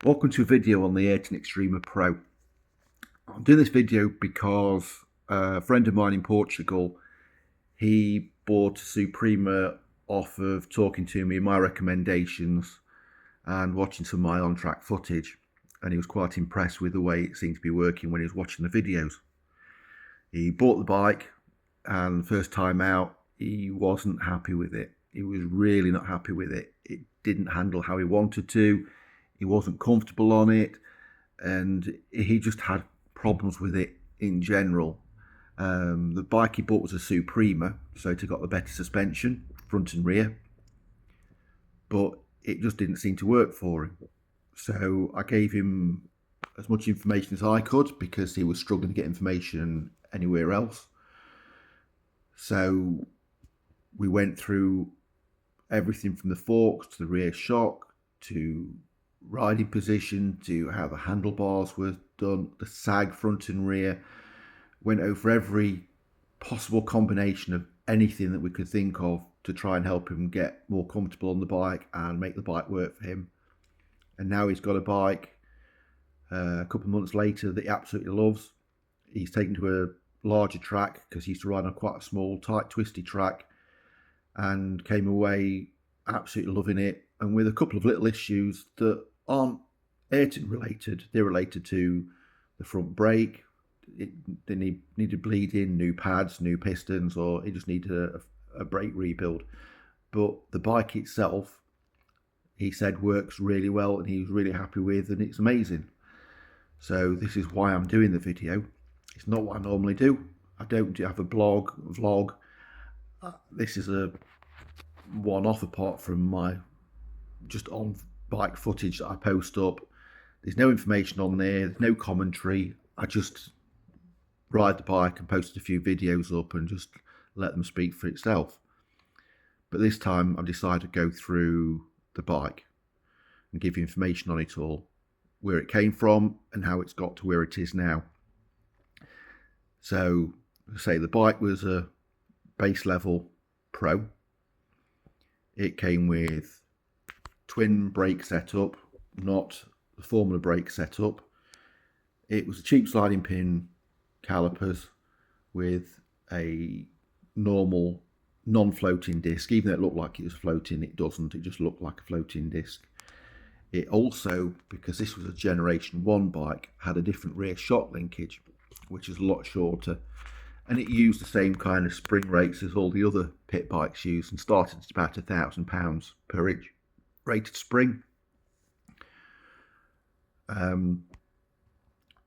Welcome to a video on the Ayrton Xtrema Pro. I'm doing this video because a friend of mine in Portugal, he bought a Xtrema off of talking to me, my recommendations and watching some of my on-track footage, and he was quite impressed with the way it seemed to be working when he was watching the videos. He bought the bike and the first time out he wasn't happy with it. He was really not happy with it. It didn't handle how he wanted to. He wasn't comfortable on it, and he just had problems with it in general. The bike he bought was a Xtrema, so it got the better suspension, front and rear, but it just didn't seem to work for him. So I gave him as much information as I could because he was struggling to get information anywhere else. So we went through everything from the forks to the rear shock to riding position to how the handlebars were done, the sag front and rear. Went over every possible combination of anything that we could think of to try and help him get more comfortable on the bike and make the bike work for him. And now he's got a bike a couple of months later that he absolutely loves. He's taken to a larger track because he used to ride on quite a small, tight, twisty track, and came away absolutely loving it, and with a couple of little issues that aren't Ayrton related. They're related to the front brake. They needed bleeding, new pads, new pistons, or it just needed a brake rebuild. But the bike itself, he said, works really well and he was really happy with, and it's amazing. So this is why I'm doing the video. It's not what I normally do. I don't have a vlog. This is a one-off apart from my just on bike footage that I post up. There's no information on there, there's no commentary. I just ride the bike and posted a few videos up and just let them speak for itself. But this time I've decided to go through the bike and give you information on it all, where it came from and how it's got to where it is now. So, say the bike was a base level Pro. It came with twin brake setup, not the Formula brake setup. It was a cheap sliding pin calipers with a normal non-floating disc. Even though it looked like it was floating, it doesn't. It just looked like a floating disc. It also, because this was a Generation 1 bike, had a different rear shock linkage, which is a lot shorter. And it used the same kind of spring rates as all the other pit bikes use, and started at about £1,000 per inch rated spring.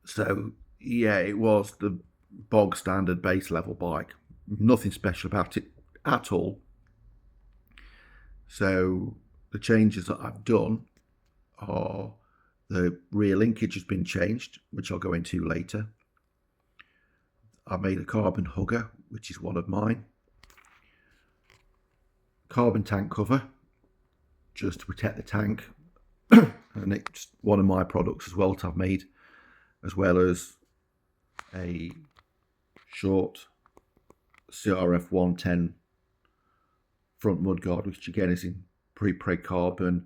So yeah, it was the bog standard base level bike. Nothing special about it at all. So the changes that I've done are the rear linkage has been changed, which I'll go into later. I made a carbon hugger, which is one of mine. Carbon tank cover, just to protect the tank. And it's one of my products as well that I've made, as well as a short CRF 110 front mudguard, which again is in pre-preg carbon,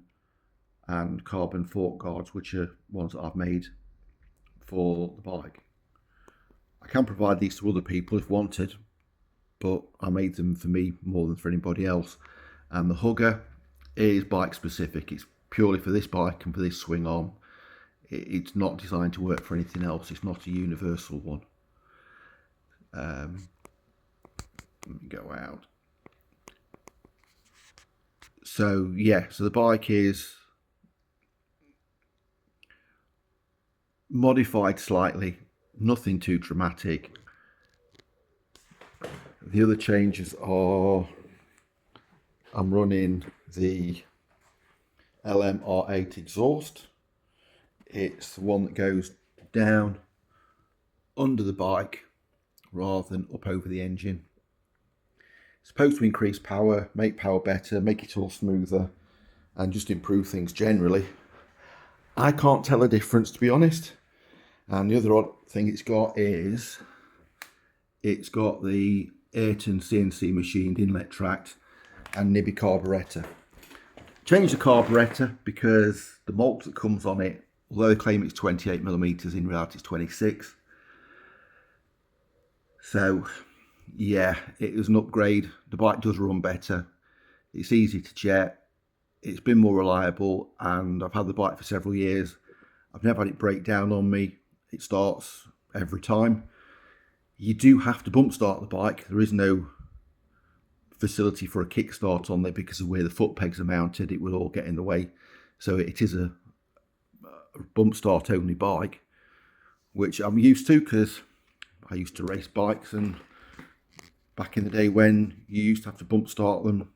and carbon fork guards, which are ones that I've made for the bike. I can provide these to other people if wanted, but I made them for me more than for anybody else. And the hugger is bike specific. It's purely for this bike and for this swing arm. It's not designed to work for anything else. It's not a universal one. Let me go out. So yeah, so the bike is modified slightly. Nothing too dramatic. The other changes are I'm running the LMR8 exhaust. It's the one that goes down under the bike rather than up over the engine. It's supposed to increase power, make power better, make it all smoother, and just improve things generally. I can't tell a difference, to be honest. And the other odd thing it's got is it's got the Ayrton CNC machined inlet tract and nibby carburettor. Changed the carburettor because the malt that comes on it although they claim it's 28mm, in reality it's 26. So yeah, it was an upgrade. The bike does run better. It's easy to jet. It's been more reliable, and I've had the bike for several years. I've never had it break down on me. It starts every time. You do have to bump start the bike. There is no facility for a kickstart on there because of where the foot pegs are mounted. It will all get in the way. So it is a bump start only bike, which I'm used to because I used to race bikes, and back in the day when you used to have to bump start them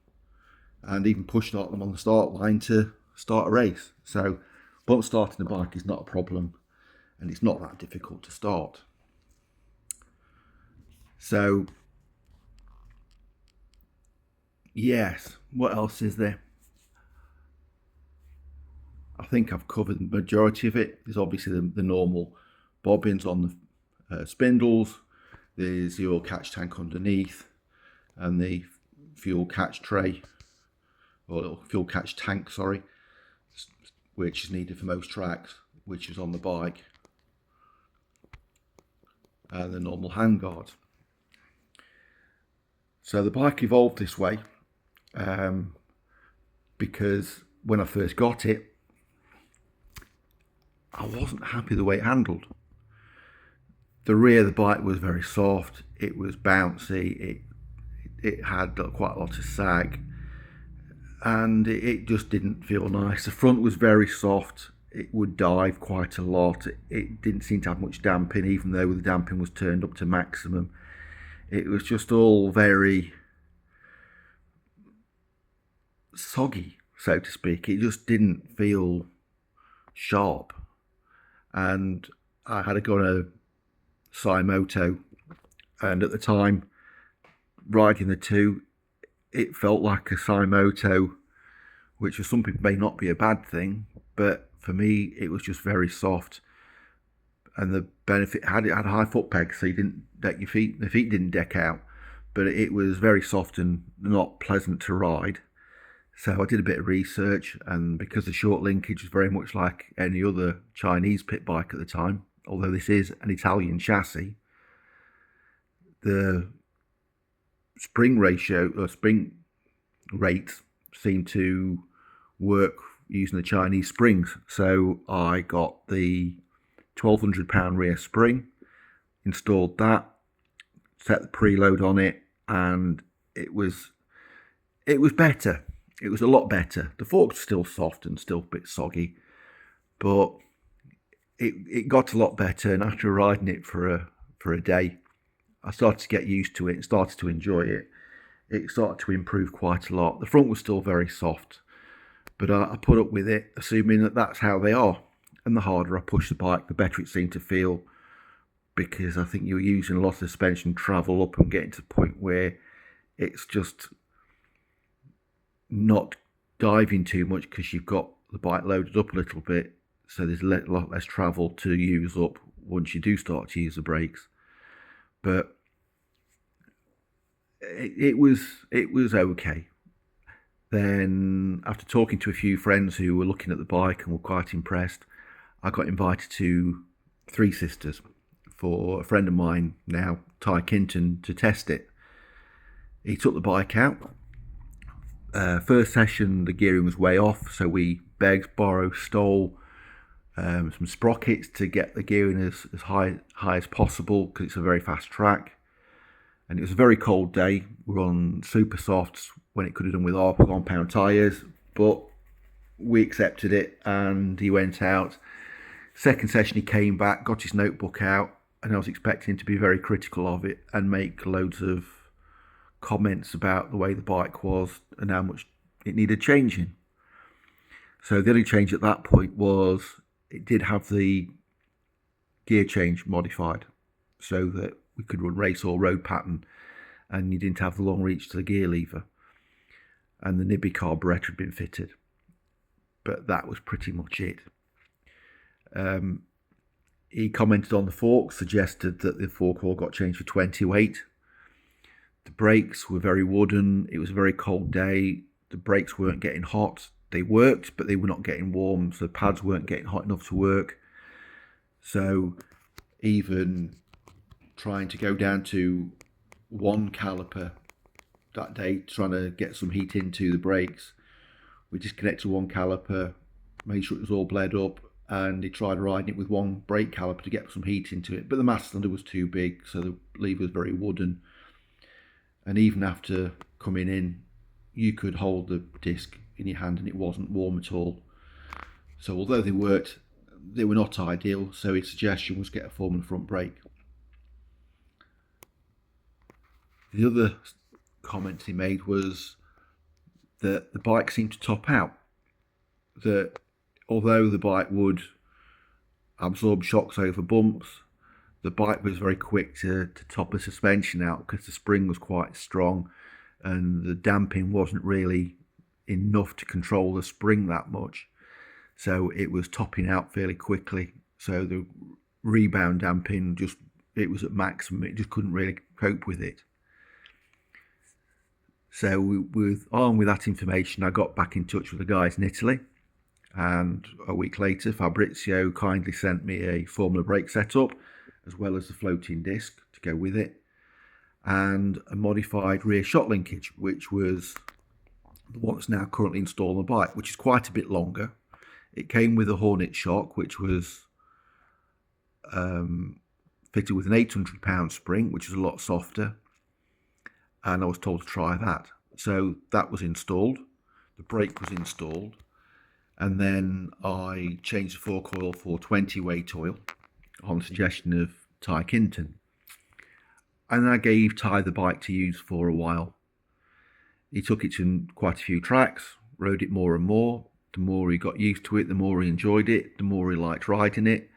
and even push start them on the start line to start a race. So bump starting the bike is not a problem, and it's not that difficult to start. So yes, what else is there? I think I've covered the majority of it. There's obviously the normal bobbins on the spindles. There's the oil catch tank underneath, and the fuel catch tray, or fuel catch tank, sorry, which is needed for most tracks, which is on the bike, and the normal handguards. So the bike evolved this way because when I first got it, I wasn't happy the way it handled. The rear of the bike was very soft. It was bouncy. It had quite a lot of sag, and it just didn't feel nice. The front was very soft. It would dive quite a lot. It didn't seem to have much damping, even though the damping was turned up to maximum. It was just all very soggy, so to speak. It just didn't feel sharp. And I had got a Moto, and at the time, riding the two, it felt like a Moto, which for some people may not be a bad thing, but for me it was just very soft. And the benefit it had high foot pegs, so you didn't deck your feet. The feet didn't deck out, but it was very soft and not pleasant to ride. So I did a bit of research, and because the short linkage was very much like any other Chinese pit bike at the time, although this is an Italian chassis, the spring ratio or spring rates seem to work using the Chinese springs. So I got the 1,200 pound rear spring, installed that, set the preload on it, and it was better. It was a lot better. The forks were still soft and still a bit soggy, but it got a lot better. And after riding it for a day, I started to get used to it and started to enjoy it. It started to improve quite a lot. The front was still very soft, but I put up with it, assuming that that's how they are. And the harder I pushed the bike, the better it seemed to feel, because I think you're using a lot of suspension travel up and getting to the point where it's just not diving too much because you've got the bike loaded up a little bit, so there's a lot less travel to use up once you do start to use the brakes. But it was okay. Then, after talking to a few friends who were looking at the bike and were quite impressed, I got invited to Three Sisters for a friend of mine now, Ty Kinton, to test it. He took the bike out. First session, the gearing was way off, so we begged, borrowed, stole some sprockets to get the gearing as high as possible, because it's a very fast track. And it was a very cold day. We were on super softs when it could have done with our 1 pound tyres, but we accepted it, and he went out. Second session, he came back, got his notebook out, and I was expecting him to be very critical of it and make loads of comments about the way the bike was and how much it needed changing. So the only change at that point was it did have the gear change modified so that we could run race or road pattern, and you didn't have the long reach to the gear lever, and the Nibby carburetor had been fitted. But that was pretty much it. He commented on the forks, suggested that the fork all got changed for 20 weight. The brakes were very wooden. It was a very cold day. The brakes weren't getting hot. they worked, but they were not getting warm, so the pads weren't getting hot enough to work. So even trying to go down to 1 caliper that day, trying to get some heat into the brakes, we disconnected 1 caliper, made sure it was all bled up, and he tried riding it with 1 brake caliper to get some heat into it, but the mass cylinder was too big, so the lever was very wooden, and even after coming in, you could hold the disc in your hand and it wasn't warm at all. So although they worked, they were not ideal, so his suggestion was get a Foreman front brake. The other comment he made was that the bike seemed to top out, that although the bike would absorb shocks over bumps, the bike was very quick to top the suspension out because the spring was quite strong and the damping wasn't really enough to control the spring that much. So it was topping out fairly quickly. So the rebound damping it was at maximum. It just couldn't really cope with it. So armed with that information, I got back in touch with the guys in Italy. And a week later, Fabrizio kindly sent me a Formula brake setup, as well as the floating disc to go with it, and a modified rear shock linkage, which was the one that's now currently installed on the bike, which is quite a bit longer. It came with a Hornet shock, which was fitted with an 800-pound spring, which is a lot softer, and I was told to try that. So that was installed, the brake was installed, and then I changed the fork oil for 20-weight oil on the suggestion of Ty Kinton. And I gave Ty the bike to use for a while. He took it to quite a few tracks, rode it more and more. The more he got used to it, the more he enjoyed it, the more he liked riding it.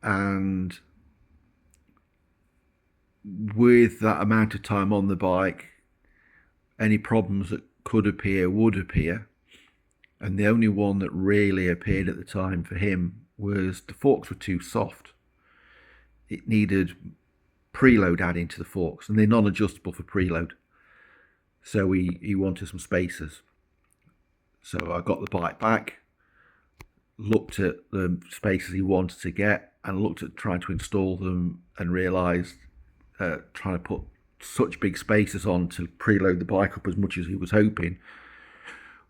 And with that amount of time on the bike, any problems that could appear would appear. And the only one that really appeared at the time for him was the forks were too soft. It needed preload adding to the forks, and they're non-adjustable for preload. So he wanted some spacers. So I got the bike back, looked at the spacers he wanted to get, and looked at trying to install them, and realised trying to put such big spacers on to preload the bike up as much as he was hoping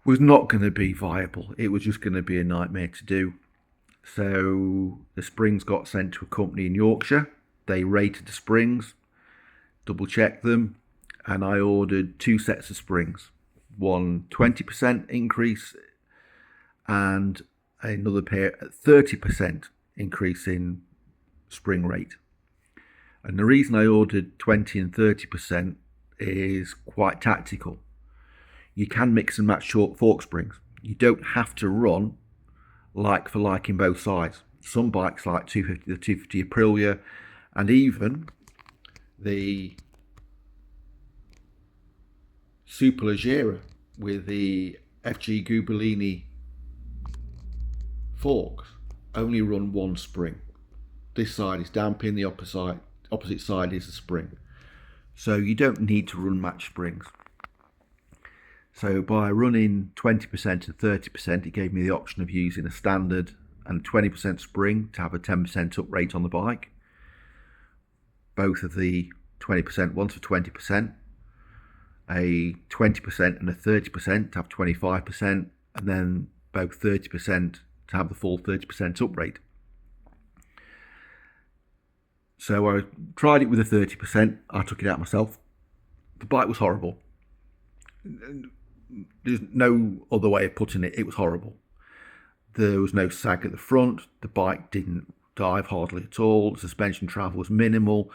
was not going to be viable. It was just going to be a nightmare to do. So the springs got sent to a company in Yorkshire. They rated the springs, double checked them, and I ordered 2 sets of springs. One 20% increase and another pair at 30% increase in spring rate. And the reason I ordered 20 and 30% is quite tactical. You can mix and match short fork springs. You don't have to run like for like in both sides. Some bikes like the 250 Aprilia, and even the Superleggera with the FG Gubellini forks only run 1 spring. This side is damping, the opposite side is the spring. So you don't need to run match springs. So by running 20% and 30%, it gave me the option of using a standard and 20% spring to have a 10% up rate on the bike. Both of the 20% ones for 20%, a 20% and a 30% to have 25%, and then both 30% to have the full 30% up rate. So I tried it with a 30%, I took it out myself. The bike was horrible. There's no other way of putting it, it was horrible. There was no sag at the front, the bike didn't dive hardly at all, the suspension travel was minimal,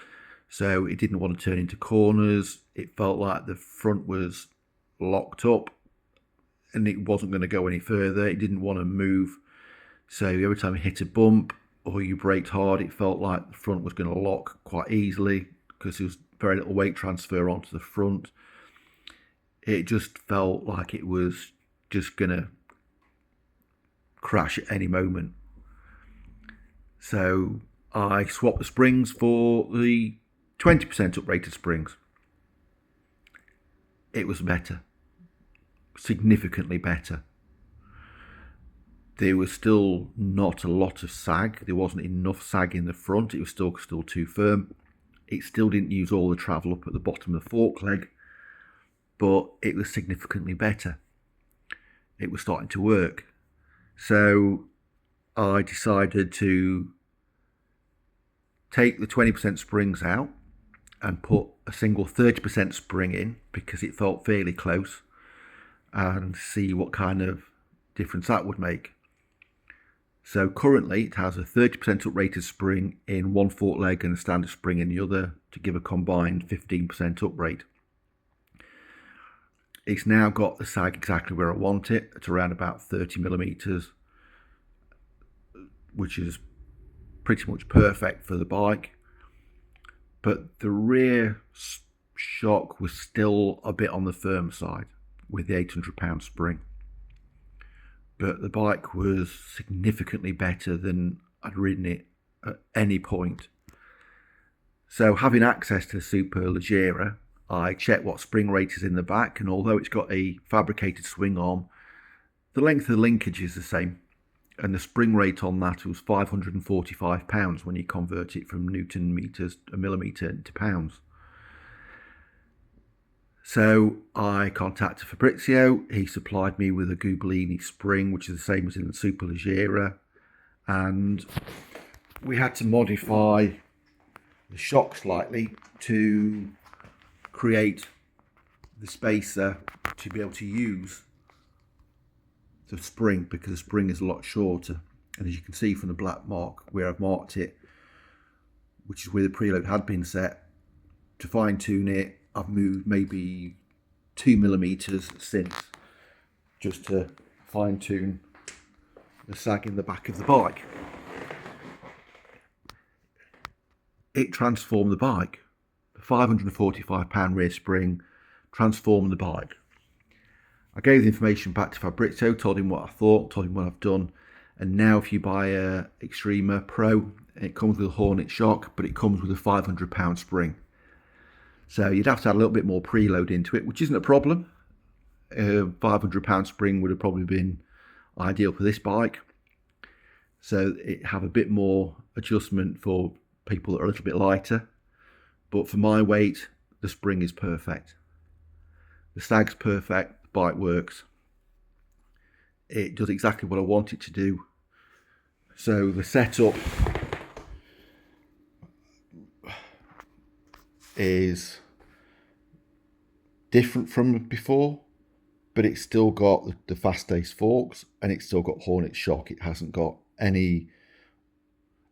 so it didn't want to turn into corners. It felt like the front was locked up and it wasn't going to go any further. It didn't want to move, so every time you hit a bump or you braked hard, it felt like the front was going to lock quite easily because there was very little weight transfer onto the front. It just felt like it was just going to crash at any moment. So I swapped the springs for the 20% uprated springs. It was better. significantly better. There was still not a lot of sag. There wasn't enough sag in the front. It was still too firm. It still didn't use all the travel up at the bottom of the fork leg, but it was significantly better. It was starting to work. So I decided to take the 20% springs out and put a single 30% spring in, because it felt fairly close, and see what kind of difference that would make. So currently it has a 30% uprated spring in one fork leg and a standard spring in the other, to give a combined 15% uprate. It's now got the sag exactly where I want it, at around about 30mm, which is pretty much perfect for the bike. But the rear shock was still a bit on the firm side with the 800-pound spring. But the bike was significantly better than I'd ridden it at any point. So having access to the Superleggera, I checked what spring rate is in the back, and although it's got a fabricated swing arm, the length of the linkage is the same, and the spring rate on that was 545 pounds when you convert it from Newton meters, a millimetre, into pounds. So I contacted Fabrizio. He supplied me with a Gubelini spring, which is the same as in the Superleggera, and we had to modify the shock slightly to create the spacer to be able to use the spring, because the spring is a lot shorter. And as you can see from the black mark where I've marked it, which is where the preload had been set, to fine tune it, I've moved maybe 2mm since, just to fine tune the sag in the back of the bike. It transformed the bike. The 545-pound rear spring transformed the bike. I gave the information back to Fabrizio, told him what I thought, told him what I've done, and now if you buy a Xtrema Pro, it comes with a Hornet shock, but it comes with a 500-pound spring. So you'd have to add a little bit more preload into it, which isn't a problem. A 500-pound spring would have probably been ideal for this bike. So it have a bit more adjustment for people that are a little bit lighter. But for my weight, the spring is perfect. The sag's perfect, the bike works. It does exactly what I want it to do. So the setup is different from before, but it's still got the fast ace forks, and it's still got Hornet shock. It hasn't got any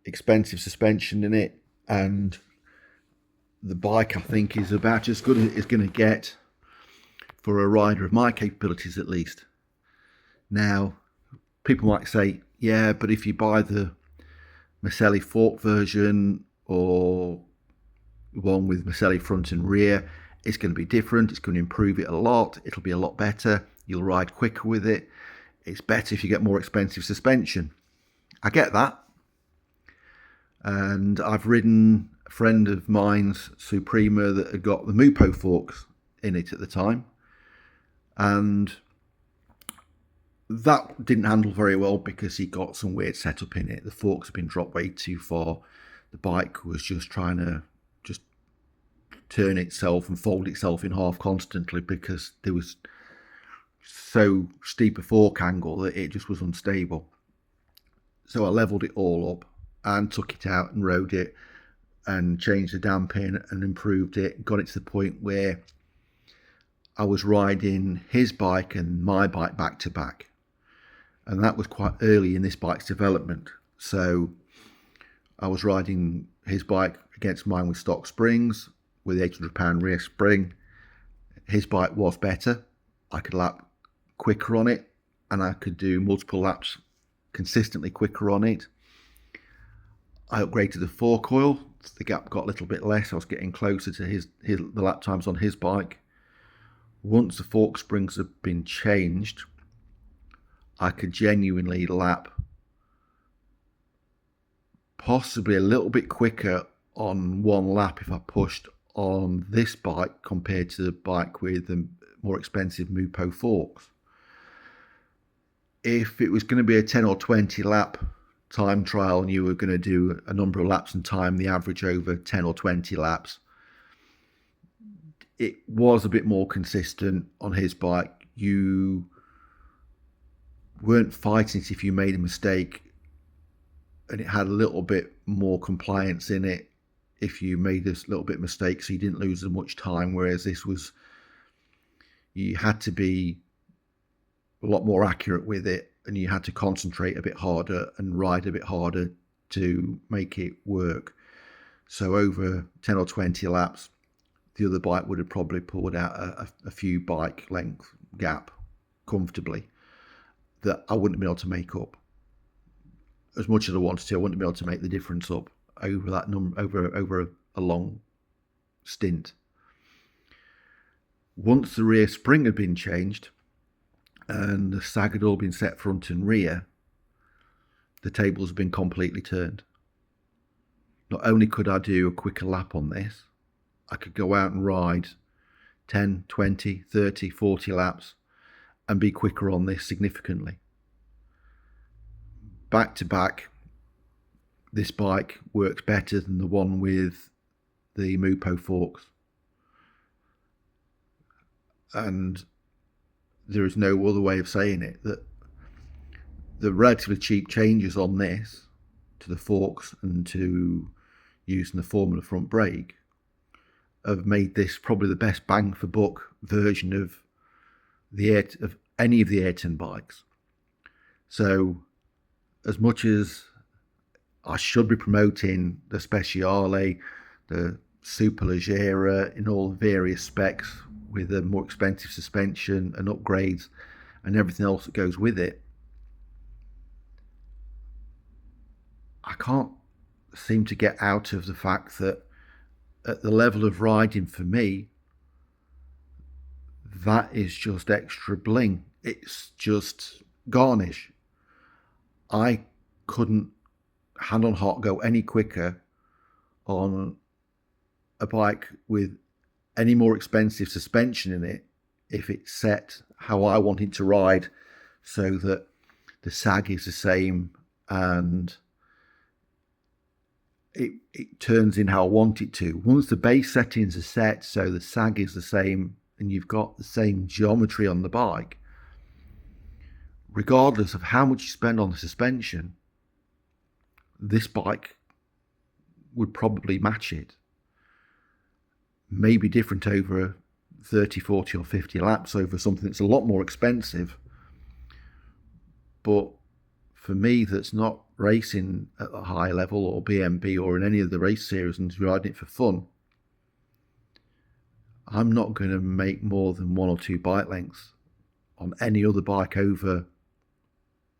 expensive suspension in it, and the bike, I think, is about as good as it's going to get for a rider of my capabilities, at least. Now, people might say, yeah, but if you buy the Maselli fork version or one with Maselli front and rear, it's going to be different. It's going to improve it a lot. It'll be a lot better. You'll ride quicker with it. It's better if you get more expensive suspension. I get that. And I've ridden a friend of mine's Xtrema that had got the Mupo forks in it at the time, and that didn't handle very well because he got some weird setup in it. The forks had been dropped way too far. The bike was just trying to just turn itself and fold itself in half constantly because there was so steep a fork angle that it just was unstable. So I leveled it all up and took it out and rode it and changed the damping and improved it, got it to the point where I was riding his bike and my bike back to back. And that was quite early in this bike's development. So I was riding his bike against mine with stock springs, with the 800-pound rear spring. His bike was better. I could lap quicker on it, and I could do multiple laps consistently quicker on it. I upgraded the forecoil. The gap got a little bit less. I was getting closer to the lap times on his bike. Once the fork springs had been changed, I could genuinely lap possibly a little bit quicker on one lap if I pushed on this bike compared to the bike with the more expensive Mupo forks. if it was going to be a 10 or 20 lap time trial and you were going to do a number of laps and time the average over 10 or 20 laps, it was a bit more consistent on his bike. You weren't fighting it if you made a mistake, and it had a little bit more compliance in it if you made this little bit of mistake, so you didn't lose as much time. Whereas this was, you had to be a lot more accurate with it, and you had to concentrate a bit harder and ride a bit harder to make it work. So over 10 or 20 laps, the other bike would have probably pulled out a few bike length gap comfortably that I wouldn't be able to make up. As much as I wanted to, I wouldn't be able to make the difference up over that number, over a long stint. Once the rear spring had been changed and the sag had all been set front and rear, the tables had been completely turned. Not only could I do a quicker lap on this, I could go out and ride 10, 20, 30, 40 laps and be quicker on this significantly. Back to back, this bike works better than the one with the Mupo forks. And there is no other way of saying it, that the relatively cheap changes on this to the forks and to using the Formula front brake have made this probably the best bang for buck version of any of the Ayrton bikes. So as much as I should be promoting the Speciale, the Superleggera in all the various specs with a more expensive suspension and upgrades and everything else that goes with it, I can't seem to get out of the fact that at the level of riding for me, that is just extra bling. It's just garnish. I couldn't hand on heart go any quicker on a bike with any more expensive suspension in it if it's set how I want it to ride, so that the sag is the same and it turns in how I want it to. Once the base settings are set so the sag is the same and you've got the same geometry on the bike, regardless of how much you spend on the suspension, this bike would probably match it. Maybe different over 30, 40 or 50 laps over something that's a lot more expensive. But for me, that's not racing at a high level or BMB or in any of the race series and riding it for fun, I'm not going to make more than 1 or 2 bike lengths on any other bike over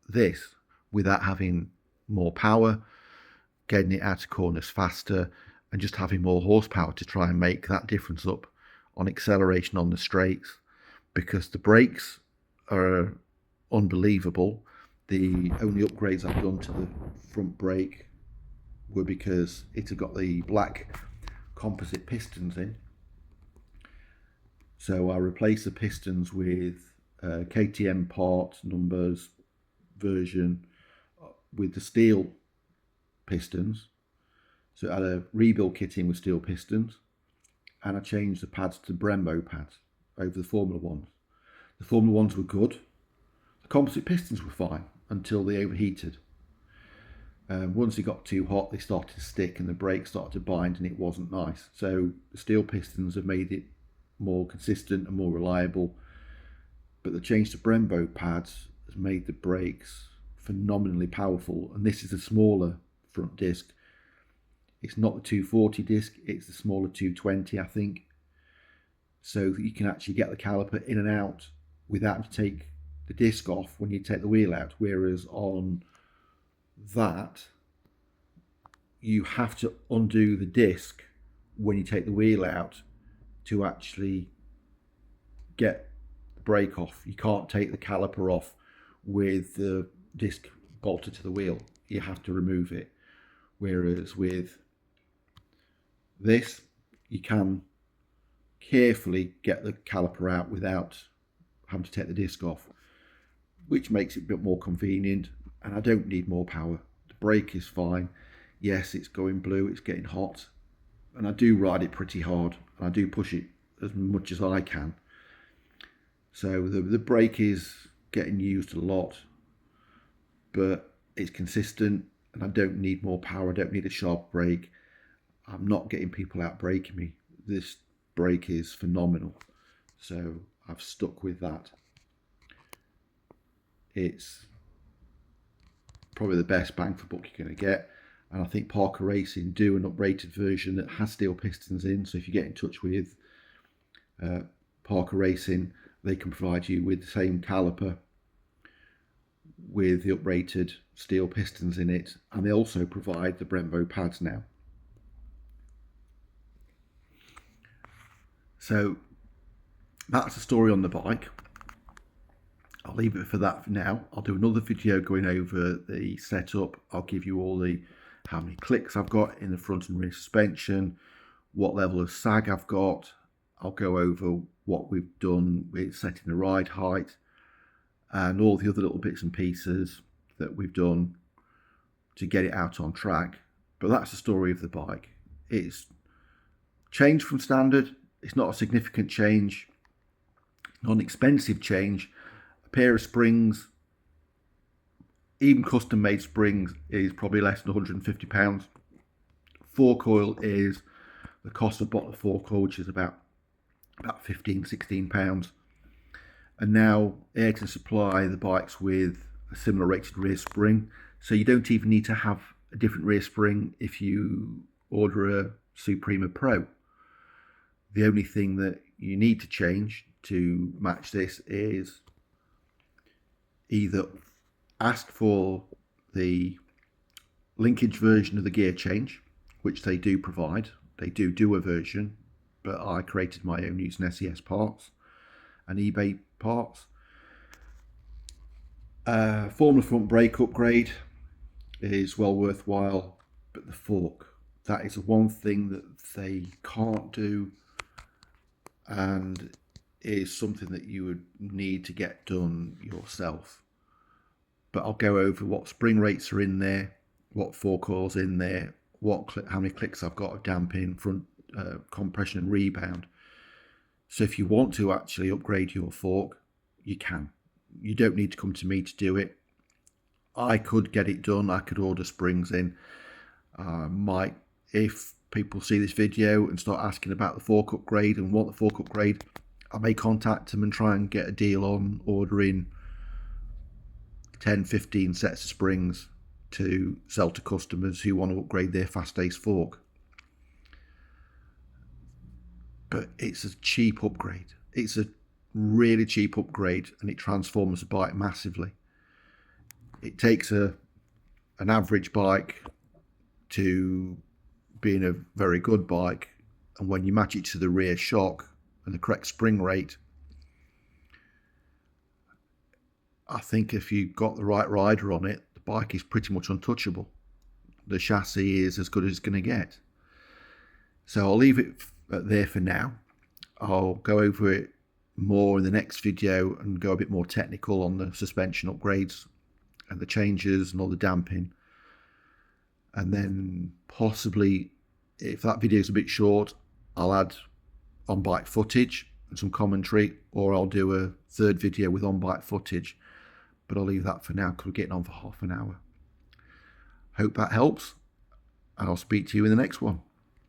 this without having more power, getting it out of corners faster, and just having more horsepower to try and make that difference up on acceleration on the straights, because the brakes are unbelievable. The only upgrades I've done to the front brake were because it had got the black composite pistons in. So I replaced the pistons with KTM part numbers version with the steel pistons. So I had a rebuild kitting with steel pistons, and I changed the pads to Brembo pads over the Formula Ones. The Formula Ones were good. The composite pistons were fine until they overheated. Once it got too hot, they started to stick and the brakes started to bind, and it wasn't nice. So the steel pistons have made it more consistent and more reliable, but the change to Brembo pads has made the brakes phenomenally powerful. And this is a smaller front disc. It's not the 240 disc, it's the smaller 220, I think, so that you can actually get the caliper in and out without having to take the disc off when you take the wheel out. Whereas on that, you have to undo the disc when you take the wheel out to actually get the brake off. You can't take the caliper off with the disc bolted to the wheel. You have to remove it. Whereas with this, you can carefully get the caliper out without having to take the disc off. which makes it a bit more convenient, and I don't need more power. The brake is fine. Yes, it's going blue, it's getting hot, and I do ride it pretty hard, and I do push it as much as I can. So the brake is getting used a lot, but it's consistent, and I don't need more power. I don't need a sharp brake. I'm not getting people out braking me. This brake is phenomenal, so I've stuck with that. It's probably the best bang for buck you're going to get, and I think Parker Racing do an uprated version that has steel pistons in, so if you get in touch with Parker Racing, they can provide you with the same caliper with the uprated steel pistons in it, and they also provide the Brembo pads now. So that's the story on the bike. I'll leave it for that for now. I'll do another video going over the setup. I'll give you all the how many clicks I've got in the front and rear suspension, what level of sag I've got. I'll go over what we've done with setting the ride height and all the other little bits and pieces that we've done to get it out on track. But that's the story of the bike. It's changed from standard. It's not a significant change, not an expensive change. A pair of springs, even custom made springs, is probably less than £150. Fork oil is the cost of a bottle of fork oil, which is about £15-16. And now Ayrton supply the bikes with a similar rated rear spring, so you don't even need to have a different rear spring if you order a Suprema Pro. The only thing that you need to change to match this is either ask for the linkage version of the gear change, which they do provide. They do a version, but I created my own using SES parts and eBay parts. Formula front brake upgrade is well worthwhile, but the fork, that is the one thing that they can't do, and is something that you would need to get done yourself. But I'll go over what spring rates are in there, what fork oil's in there, how many clicks I've got of damping, front compression and rebound. So if you want to actually upgrade your fork, you can. You don't need to come to me to do it. I could get it done. I could order springs in. If people see this video and start asking about the fork upgrade and want the fork upgrade, I may contact them and try and get a deal on ordering 10-15 sets of springs to sell to customers who want to upgrade their fast ace fork. But it's a cheap upgrade. It's a really cheap upgrade, and it transforms the bike massively. It takes an average bike to being a very good bike, and when you match it to the rear shock and the correct spring rate, I think if you've got the right rider on it, the bike is pretty much untouchable. The chassis is as good as it's going to get. So I'll leave it there for now. I'll go over it more in the next video and go a bit more technical on the suspension upgrades and the changes and all the damping. And then possibly, if that video is a bit short, I'll add on-bike footage and some commentary, or I'll do a third video with on-bike footage. But I'll leave that for now because we're getting on for half an hour. Hope that helps, and I'll speak to you in the next one.